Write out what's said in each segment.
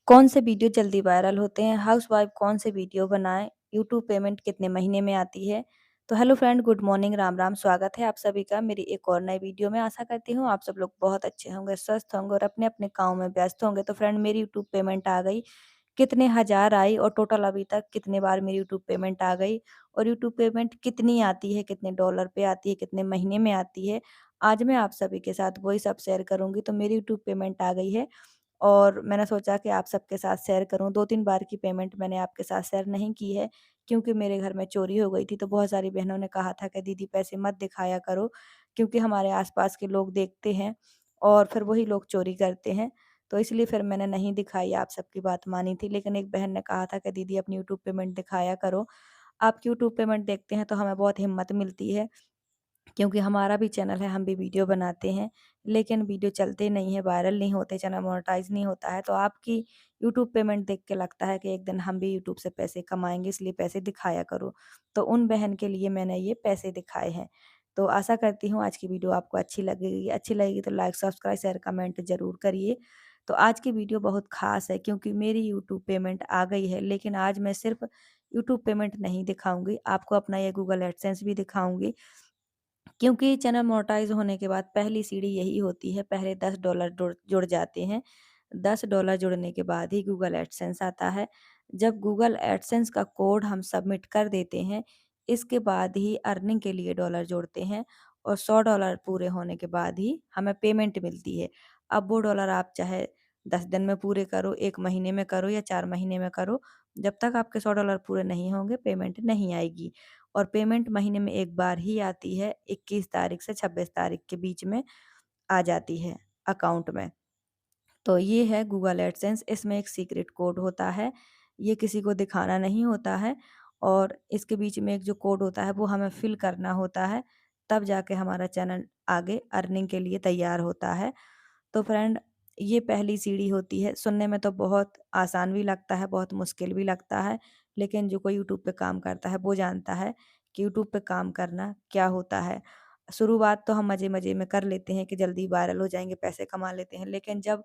कौन से वीडियो जल्दी वायरल होते हैं? हाउसवाइफ कौन से वीडियो बनाएँ? यूट्यूब पेमेंट कितने महीने में आती है? तो हेलो फ्रेंड, गुड मॉर्निंग, राम-राम। स्वागत है आप सभी का मेरी एक और नई वीडियो में। आशा करती हूँ आप सब लोग बहुत अच्छे होंगे, स्वस्थ होंगे और अपने-अपने काम में व्यस्त होंगे। तो फ्रेंड, मेरी यूट्यूब पेमेंट आ गई। कितने हज़ार आई और टोटल अभी तक कितने बार मेरी यूट्यूब पेमेंट आ गई और यूट्यूब पेमेंट कितनी आती है, कितने डॉलर पे आती है, कितने महीने में आती है? आज मैं आप सभी के साथ वही सब शेयर करूँगी। तो मेरी यूट्यूब पेमेंट आ गई है और मैंने सोचा कि आप सबके साथ शेयर करूँ। 2-3 बार की पेमेंट मैंने आपके साथ शेयर नहीं की है, क्योंकि मेरे घर में चोरी हो गई थी। तो बहुत सारी बहनों ने कहा था कि दीदी पैसे मत दिखाया करो, क्योंकि हमारे आस-पास के लोग देखते हैं और फिर वही लोग चोरी करते हैं। तो इसलिए फिर मैंने नहीं दिखाई, आप सबकी बात मानी थी। लेकिन एक बहन ने कहा था कि दीदी अपनी यूट्यूब पेमेंट दिखाया करो। आपकी यूट्यूब पेमेंट देखते हैं तो हमें बहुत हिम्मत मिलती है। क्योंकि हमारा भी चैनल है, हम भी वीडियो बनाते हैं, लेकिन वीडियो चलते नहीं है, वायरल नहीं होते, चैनल मोनेटाइज़ नहीं होता है। तो आपकी यूट्यूब पेमेंट देख के लगता है कि एक दिन हम भी यूट्यूब से पैसे कमाएँगे, इसलिए पैसे दिखाया करो। तो उन बहन के लिए मैंने ये पैसे दिखाए हैं। तो आशा करती हूँ आज की वीडियो आपको अच्छी लगेगी तो लाइक, सब्सक्राइब, शेयर, कमेंट ज़रूर करिए। तो आज की वीडियो बहुत ख़ास है, क्योंकि मेरी यूट्यूब पेमेंट आ गई है, लेकिन आज मैं सिर्फ़ यूट्यूब पेमेंट नहीं दिखाऊँगी, आपको अपना ये गूगल एडसेंस भी दिखाऊँगी। क्योंकि चैनल मोनेटाइज़ होने के बाद पहली सीढ़ी यही होती है, पहले $10 जुड़ जुड़ जाते हैं। $10 जुड़ने के बाद ही गूगल एडसेंस आता है। जब गूगल एडसेंस का कोड हम सबमिट कर देते हैं, इसके बाद ही अर्निंग के लिए डॉलर जुड़ते हैं और $100 पूरे होने के बाद ही हमें पेमेंट मिलती है। अब वो डॉलर आप चाहे 10 दिन में पूरे करो, 1 महीने में करो या 4 महीने में करो, जब तक आपके $100 पूरे नहीं होंगे, पेमेंट नहीं आएगी। और पेमेंट महीने में 1 बार ही आती है, 21 तारीख से 26 तारीख के बीच में आ जाती है अकाउंट में। तो ये है गूगल एडसेंस, इसमें एक सीक्रेट कोड होता है, ये किसी को दिखाना नहीं होता है और इसके बीच में एक जो कोड होता है वो हमें फिल करना होता है, तब जाके हमारा चैनल आगे अर्निंग के लिए तैयार होता है। तो फ्रेंड, ये पहली सीढ़ी होती है। सुनने में तो बहुत आसान भी लगता है, बहुत मुश्किल भी लगता है, लेकिन जो कोई यूट्यूब पे काम करता है वो जानता है कि यूट्यूब पे काम करना क्या होता है। शुरुआत तो हम मज़े-मज़े में कर लेते हैं कि जल्दी वायरल हो जाएँगे, पैसे कमा लेते हैं, लेकिन जब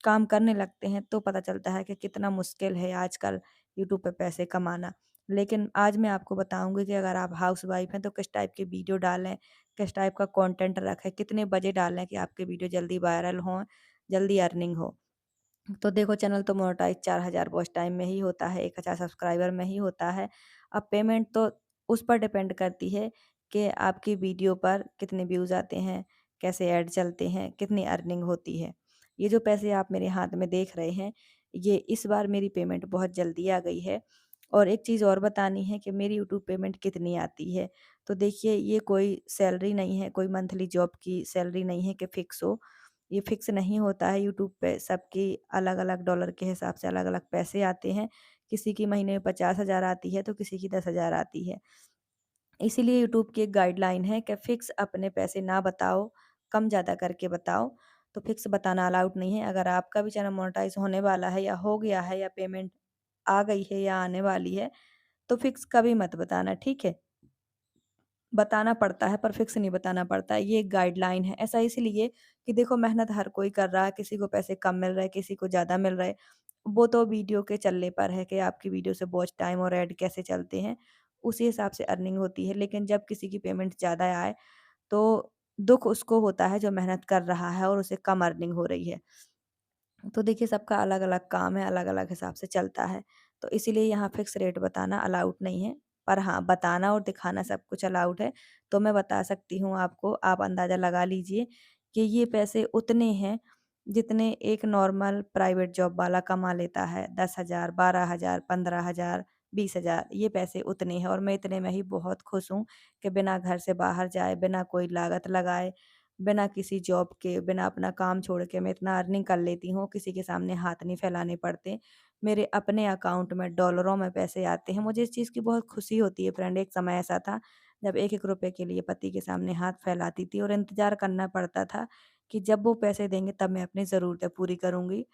काम करने लगते हैं तो पता चलता है कि कितना मुश्किल है आजकल यूट्यूब पे पैसे कमाना। लेकिन आज मैं आपको बताऊँगी कि अगर आप हाउसवाइफ़ हैं तो किस टाइप की वीडियो डालें, किस टाइप का कंटेंट रखें, कितने बजे डालें कि आपके वीडियो जल्दी वायरल हों, जल्दी अर्निंग हो। तो देखो, चैनल तो मोनेटाइज़ 4000 वॉच टाइम में ही होता है, 1000 सब्सक्राइबर में ही होता है। अब पेमेंट तो उस पर डिपेंड करती है कि आपकी वीडियो पर कितने व्यूज़ आते हैं, कैसे ऐड चलते हैं, कितनी अर्निंग होती है। ये जो पैसे आप मेरे हाथ में देख रहे हैं, ये इस बार मेरी पेमेंट बहुत जल्दी आ गई है। और एक चीज़ और बतानी है कि मेरी यूट्यूब पेमेंट कितनी आती है। तो देखिए, ये कोई सैलरी नहीं है, कोई मंथली जॉब की सैलरी नहीं है कि फ़िक्स हो। ये फ़िक्स नहीं होता है, यूट्यूब पे सबकी अलग-अलग डॉलर के हिसाब से अलग-अलग पैसे आते हैं। किसी की महीने में 50,000 आती है तो किसी की 10,000 आती है। इसीलिए यूट्यूब की एक गाइडलाइन है कि फ़िक्स अपने पैसे ना बताओ, कम-ज़्यादा करके बताओ। तो फ़िक्स बताना अलाउड नहीं है। अगर आपका भी चैनल मोनेटाइज़ होने वाला है या हो गया है या पेमेंट आ गई है या आने वाली है, तो फ़िक्स कभी मत बताना, ठीक है? बताना पड़ता है पर फ़िक्स नहीं बताना पड़ता है, ये एक गाइडलाइन है। ऐसा इसलिए कि देखो, मेहनत हर कोई कर रहा है, किसी को पैसे कम मिल रहे हैं, किसी को ज़्यादा मिल रहे हैं। वो तो वीडियो के चलने पर है कि आपकी वीडियो से वॉच टाइम और ऐड कैसे चलते हैं, उसी हिसाब से अर्निंग होती है। लेकिन जब किसी की पेमेंट ज़्यादा आए, तो दुःख उसको होता है जो मेहनत कर रहा है और उसे कम अर्निंग हो रही है। तो देखिए, सबका अलग-अलग काम है, अलग-अलग हिसाब से चलता है। तो इसीलिए यहाँ फ़िक्स रेट बताना अलाउड नहीं है। पर हाँ, बताना और दिखाना सब कुछ अलाउड है। तो मैं बता सकती हूँ आपको, आप अंदाज़ा लगा लीजिए कि ये पैसे उतने हैं, जितने एक नॉर्मल प्राइवेट जॉब वाला कमा लेता है। 10,000, 12,000, 15,000, 20,000, ये पैसे उतने हैं और मैं इतने में ही बहुत खुश हूँ कि बिना घर से बाहर जाए, बिना कोई लागत लगाए, बिना किसी जॉब के, बिना अपना काम छोड़ के मैं इतना अर्निंग कर लेती हूँ, किसी के सामने हाथ नहीं फैलाने पड़ते। मेरे अपने अकाउंट में डॉलरों में पैसे आते हैं। मुझे इस चीज़ की बहुत खुशी होती है फ्रेंड। एक समय ऐसा था जब 1-1 रुपए के लिए पति के सामने हाथ फैलाती थी और इंतज़ार करना पड़ता था कि जब वो पैसे देंगे तब मैं अपनी ज़रूरतें पूरी करूँगी।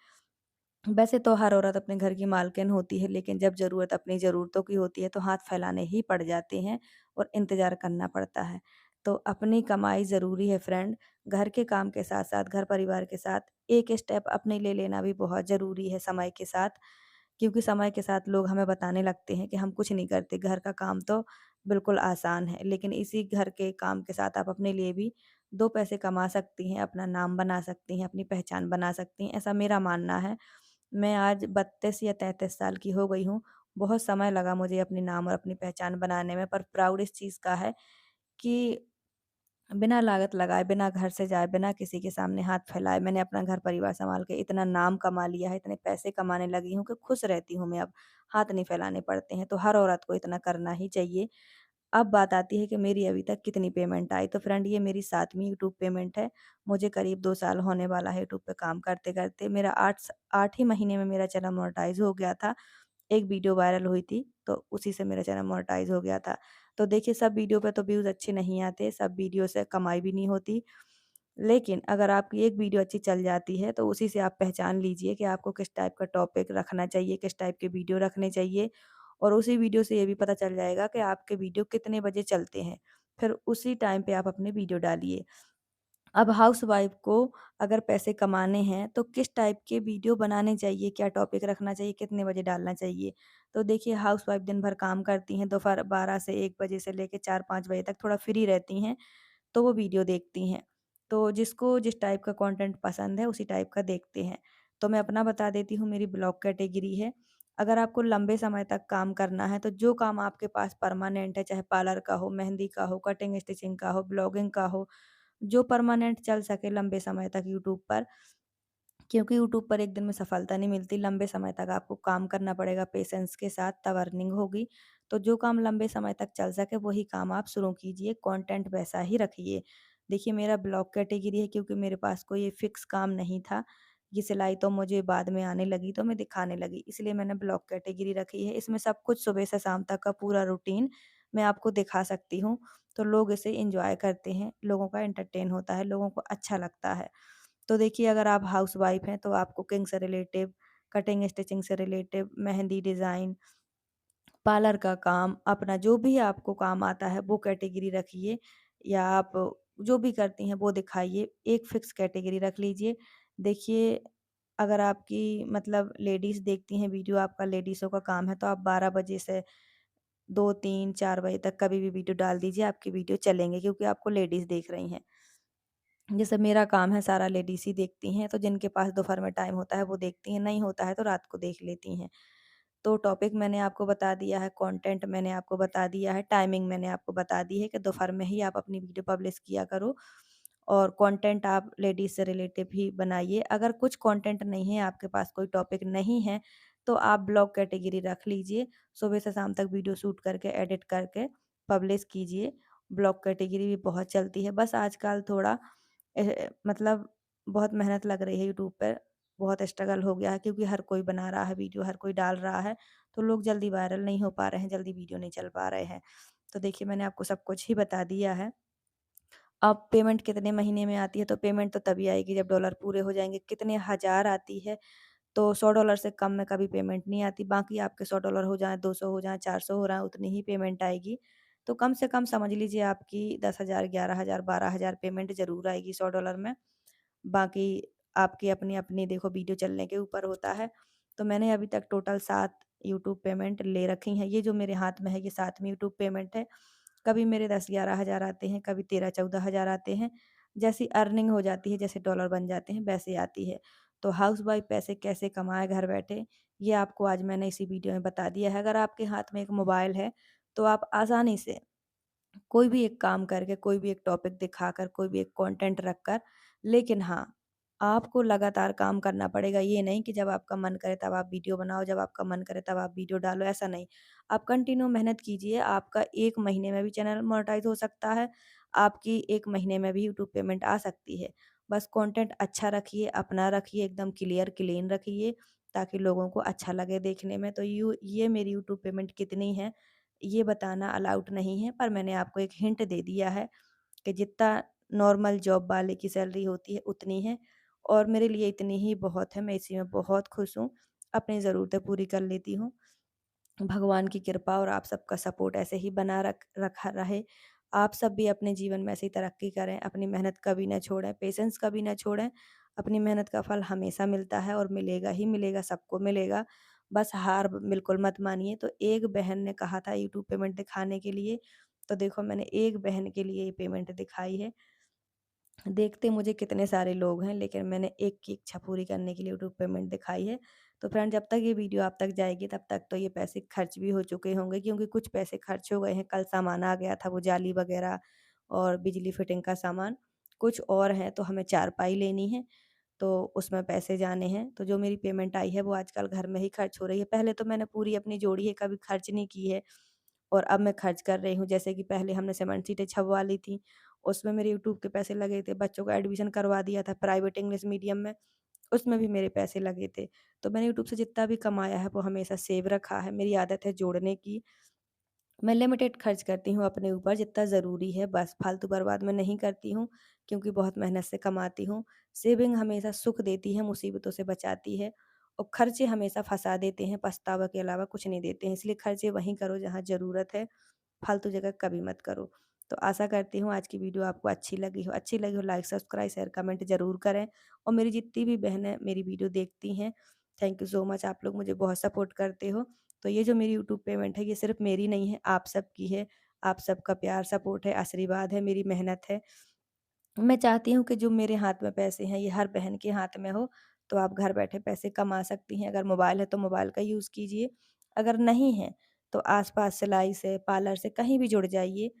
वैसे तो हर औरत अपने घर की मालकिन होती है, लेकिन जब ज़रूरत अपनी ज़रूरतों की होती है तो हाथ फैलाने ही पड़ जाते हैं और इंतज़ार करना पड़ता है। तो अपनी कमाई ज़रूरी है फ्रेंड। घर के काम के साथ-साथ, घर परिवार के साथ एक स्टेप अपने लिए लेना भी बहुत ज़रूरी है समय के साथ। क्योंकि समय के साथ लोग हमें बताने लगते हैं कि हम कुछ नहीं करते, घर का काम तो बिल्कुल आसान है। लेकिन इसी घर के काम के साथ आप अपने लिए भी 2 पैसे कमा सकती हैं, अपना नाम बना सकती हैं, अपनी पहचान बना सकती हैं, ऐसा मेरा मानना है। मैं आज 32 या 33 साल की हो गई हूँ। बहुत समय लगा मुझे अपने नाम और अपनी पहचान बनाने में, पर प्राउड इस चीज़ का है कि बिना लागत लगाए, बिना घर से जाए, बिना किसी के सामने हाथ फैलाए मैंने अपना घर-परिवार सँभाल के इतना नाम कमा लिया है, इतने पैसे कमाने लगी हूँ कि खुश रहती हूँ मैं अब, हाथ नहीं फैलाने पड़ते हैं। तो हर औरत को इतना करना ही चाहिए। अब बात आती है कि मेरी अभी तक कितनी पेमेंट आई, तो फ्रेंड ये मेरी 7वीं यूट्यूब पेमेंट है। मुझे करीब 2 साल होने वाला है यूट्यूब पे काम करते-करते। मेरा 8 ही महीने में मेरा चैनल मोनेटाइज़ हो गया था। एक वीडियो वायरल हुई थी, तो उसी से मेरा चैनल मोनेटाइज़ हो गया था। तो देखिए सब वीडियो पे तो व्यूज़ अच्छे नहीं आते, सब वीडियो से कमाई भी नहीं होती। लेकिन अगर आपकी एक वीडियो अच्छी चल जाती है, तो उसी से आप पहचान लीजिए कि आपको किस टाइप का टॉपिक रखना चाहिए, किस टाइप के वीडियो रखने चाहिए और उसी वीडियो से ये भी पता चल जाएगा कि आपके वीडियो कितने बजे चलते हैं। फिर उसी टाइम पे आप अपने वीडियो डालिए। अब हाउसवाइफ़ को अगर पैसे कमाने हैं, तो किस टाइप के वीडियो बनाने चाहिए, क्या टॉपिक रखना चाहिए, कितने बजे डालना चाहिए। तो देखिए हाउसवाइफ़ दिन भर काम करती हैं, दोपहर 12 से 1 बजे से लेके 4-5 बजे तक थोड़ा फ्री रहती हैं, तो वो वीडियो देखती हैं। तो जिसको जिस टाइप का कंटेंट पसंद है, उसी टाइप का देखते हैं। तो मैं अपना बता देती हूँ, मेरी ब्लॉग कैटेगरी है। अगर आपको लंबे समय तक काम करना है, तो जो काम आपके पास परमानेंट है, चाहे पार्लर का हो, मेहंदी का हो, कटिंग स्टिचिंग का हो, ब्लॉगिंग का हो, जो परमानेंट चल सके लंबे समय तक यूट्यूब पर, क्योंकि यूट्यूब पर एक दिन में सफलता नहीं मिलती, लंबे समय तक आपको काम करना पड़ेगा पेशेंस के साथ, तब अर्निंग होगी। तो जो काम लंबे समय तक चल सके वही काम आप शुरू कीजिए, कंटेंट वैसा ही रखिए। देखिए मेरा ब्लॉग कैटेगरी है क्योंकि मेरे पास कोई फिक्स काम नहीं था। ये सिलाई तो मुझे बाद में आने लगी तो मैं दिखाने लगी, इसलिए मैंने ब्लॉग कैटेगरी रखी है। इसमें सब कुछ सुबह से शाम तक का पूरा रूटीन मैं आपको दिखा सकती हूँ, तो लोग इसे एन्जॉय करते हैं, लोगों का एंटरटेन होता है, लोगों को अच्छा लगता है। तो देखिए अगर आप हाउसवाइफ़ हैं तो आप कुकिंग से रिलेटिव, कटिंग स्टिचिंग से रिलेटिव, मेहंदी डिज़ाइन, पार्लर का काम, अपना जो भी आपको काम आता है वो कैटेगरी रखिए या आप जो भी करती हैं वो दिखाइए, एक फ़िक्स कैटेगरी रख लीजिए। देखिए अगर आपकी मतलब लेडीज़ देखती हैं वीडियो, आपका लेडीज़ों का काम है, तो आप 12 बजे से 2, 3, 4 बजे तक कभी भी वीडियो डाल दीजिए, आपकी वीडियो चलेंगे क्योंकि आपको लेडीज़ देख रही हैं। जैसे मेरा काम है सारा लेडीज़ ही देखती हैं, तो जिनके पास दोपहर में टाइम होता है वो देखती हैं, नहीं होता है तो रात को देख लेती हैं। तो टॉपिक मैंने आपको बता दिया है, कंटेंट मैंने आपको बता दिया है, टाइमिंग मैंने आपको बता दी है कि दोपहर में ही आप अपनी वीडियो पब्लिश किया करो और कंटेंट आप लेडीज़ से रिलेटिव ही बनाइए। अगर कुछ कंटेंट नहीं है, आपके पास कोई टॉपिक नहीं है, तो आप ब्लॉग कैटेगरी रख लीजिए। सुबह से शाम तक वीडियो शूट करके, एडिट करके पब्लिश कीजिए। ब्लॉग कैटेगरी भी बहुत चलती है। बस आजकल थोड़ा मतलब बहुत मेहनत लग रही है यूट्यूब पर, बहुत स्ट्रगल हो गया है क्योंकि हर कोई बना रहा है वीडियो, हर कोई डाल रहा है, तो लोग जल्दी वायरल नहीं हो पा रहे हैं, जल्दी वीडियो नहीं चल पा रहे हैं। तो देखिए मैंने आपको सब कुछ ही बता दिया है। अब पेमेंट कितने महीने में आती है, तो पेमेंट तो तभी आएगी जब डॉलर पूरे हो जाएँगे। कितने हज़ार आती है, तो $100 से कम में कभी पेमेंट नहीं आती। बाकी आपके $100 हो जाएँ, 200 हो जाएँ, 400 हो रहा है, उतनी ही पेमेंट आएगी। तो कम से कम समझ लीजिए आपकी 10,000, 11,000, 12,000 पेमेंट ज़रूर आएगी $100 में। बाकी आपकी अपनी-अपनी देखो वीडियो चलने के ऊपर होता है। तो मैंने अभी तक टोटल 7 यूट्यूब पेमेंट ले रखी हैं। ये जो मेरे हाथ में है ये 7वीं यूट्यूब पेमेंट है। कभी मेरे 10-11 हज़ार आते हैं, कभी 13-14 हज़ार आते हैं। जैसी अर्निंग हो जाती है, जैसे डॉलर बन जाते हैं वैसे आती है। तो हाउसवाइफ़ पैसे कैसे कमाएँ घर बैठे, ये आपको आज मैंने इसी वीडियो में बता दिया है। अगर आपके हाथ में एक मोबाइल है, तो आप आसानी से कोई भी एक काम करके, कोई भी एक टॉपिक दिखाकर, कोई भी एक कंटेंट रखकर, लेकिन हाँ, आपको लगातार काम करना पड़ेगा। ये नहीं कि जब आपका मन करे तब आप वीडियो बनाओ, जब आपका मन करे तब आप वीडियो डालो, ऐसा नहीं। आप कंटिन्यू मेहनत कीजिए, आपका 1 महीने में भी चैनल मोनेटाइज़ हो सकता है, आपकी 1 महीने में भी यूट्यूब पेमेंट आ सकती है। बस कंटेंट अच्छा रखिए, अपना रखिए, एकदम क्लियर क्लीन रखिए, ताकि लोगों को अच्छा लगे देखने में। तो ये मेरी यूट्यूब पेमेंट कितनी है ये बताना अलाउड नहीं है, पर मैंने आपको एक हिंट दे दिया है कि जितना नॉर्मल जॉब वाले की सैलरी होती है उतनी है और मेरे लिए इतनी ही बहुत है, मैं इसी में बहुत खुश हूँ, अपनी ज़रूरतें पूरी कर लेती हूँ। भगवान की कृपा और आप सबका सपोर्ट ऐसे ही बना रखा रहे। आप सब भी अपने जीवन में ऐसे ही तरक्की करें, अपनी मेहनत कभी ना छोड़ें, पेशेंस कभी ना छोड़ें। अपनी मेहनत का फल हमेशा मिलता है और मिलेगा ही मिलेगा, सबको मिलेगा। बस हार बिल्कुल मत मानिए। तो एक बहन ने कहा था यूट्यूब पेमेंट दिखाने के लिए, तो देखो मैंने एक बहन के लिए ये पेमेंट दिखाई है। देखते मुझे कितने सारे लोग हैं, लेकिन मैंने एक की इच्छा पूरी करने के लिए यूट्यूब पेमेंट दिखाई है। तो फ्रेंड, जब तक ये वीडियो आप तक जाएगी तब तक तो ये पैसे खर्च भी हो चुके होंगे, क्योंकि कुछ पैसे खर्च हो गए हैं। कल सामान आ गया था, वो जाली वगैरह और बिजली फिटिंग का सामान। कुछ और है, तो हमें चारपाई लेनी है, तो उसमें पैसे जाने हैं। तो जो मेरी पेमेंट आई है वो आजकल घर में ही खर्च हो रही है। पहले तो मैंने पूरी अपनी जोड़ी है, कभी खर्च नहीं की है, और अब मैं खर्च कर रही हूँ। जैसे कि पहले हमने सीमेंट सीटें छपवा ली थी, उसमें मेरे यूट्यूब के पैसे लगे थे। बच्चों का एडमिशन करवा दिया था प्राइवेट इंग्लिश मीडियम में, उसमें भी मेरे पैसे लगे थे। तो मैंने यूट्यूब से जितना भी कमाया है वो हमेशा सेव रखा है। मेरी आदत है जोड़ने की। मैं लिमिटेड खर्च करती हूँ अपने ऊपर, जितना ज़रूरी है बस, फालतू बर्बाद मैं नहीं करती हूँ, क्योंकि बहुत मेहनत से कमाती हूँ। सेविंग हमेशा सुख देती है, मुसीबतों से बचाती है, और खर्चे हमेशा फँसा देते हैं, पछतावा के अलावा कुछ नहीं देते हैं। इसलिए खर्चे वहीं करो जहाँ ज़रूरत है, फालतू जगह कभी मत करो। तो आशा करती हूँ आज की वीडियो आपको अच्छी लगी हो लाइक, सब्सक्राइब, शेयर, कमेंट ज़रूर करें। और मेरी जितनी भी बहनें मेरी वीडियो देखती हैं, थैंक यू सो मच, आप लोग मुझे बहुत सपोर्ट करते हो। तो ये जो मेरी यूट्यूब पेमेंट है, ये सिर्फ़ मेरी नहीं है, आप सबकी है। आप सबका प्यार, सपोर्ट है, आशीर्वाद है, मेरी मेहनत है। मैं चाहती हूँ कि जो मेरे हाथ में पैसे हैं, ये हर बहन के हाथ में हो, तो आप घर बैठे पैसे कमा सकती हैं। अगर मोबाइल है, तो मोबाइल का यूज़ कीजिए। अगर नहीं है, तो आस-पास सिलाई से, पार्लर से कहीं भी जुड़ जाइए,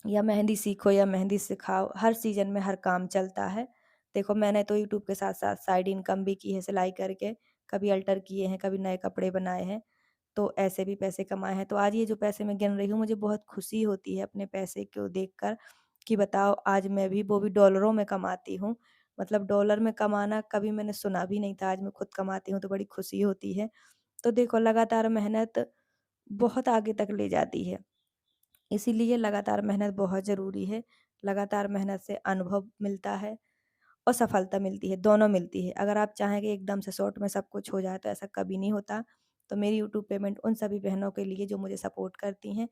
या मेहंदी सीखो या मेहंदी सिखाओ, हर सीज़न में हर काम चलता है। देखो मैंने तो यूट्यूब के साथ-साथ साइड इनकम भी की है सिलाई करके, कभी अल्टर किए हैं, कभी नए कपड़े बनाए हैं, तो ऐसे भी पैसे कमाए हैं। तो आज ये जो पैसे मैं गिन रही हूँ, मुझे बहुत खुशी होती है अपने पैसे को देखकर, कि बताओ आज मैं भी, वो भी डॉलरों में कमाती हूँ। मतलब डॉलर में कमाना कभी मैंने सुना भी नहीं था, आज मैं खुद कमाती हूँ तो बड़ी खुशी होती है। तो देखो लगातार मेहनत बहुत आगे तक ले जाती है। इसीलिए लगातार मेहनत बहुत ज़रूरी है। लगातार मेहनत से अनुभव मिलता है और सफलता मिलती है, दोनों मिलती है। अगर आप चाहें कि एकदम से शॉर्ट में सब कुछ हो जाए, तो ऐसा कभी नहीं होता। तो मेरी यूट्यूब पेमेंट उन सभी बहनों के लिए जो मुझे सपोर्ट करती हैं,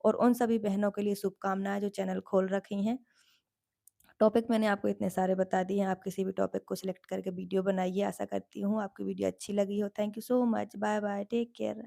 और उन सभी बहनों के लिए शुभकामनाएँ जो चैनल खोल रखी हैं। टॉपिक मैंने आपको इतने सारे बता दिए हैं, आप किसी भी टॉपिक को सिलेक्ट करके वीडियो बनाइए। आशा करती हूँ आपकी वीडियो अच्छी लगी हो। Thank you so much. Bye bye, take care.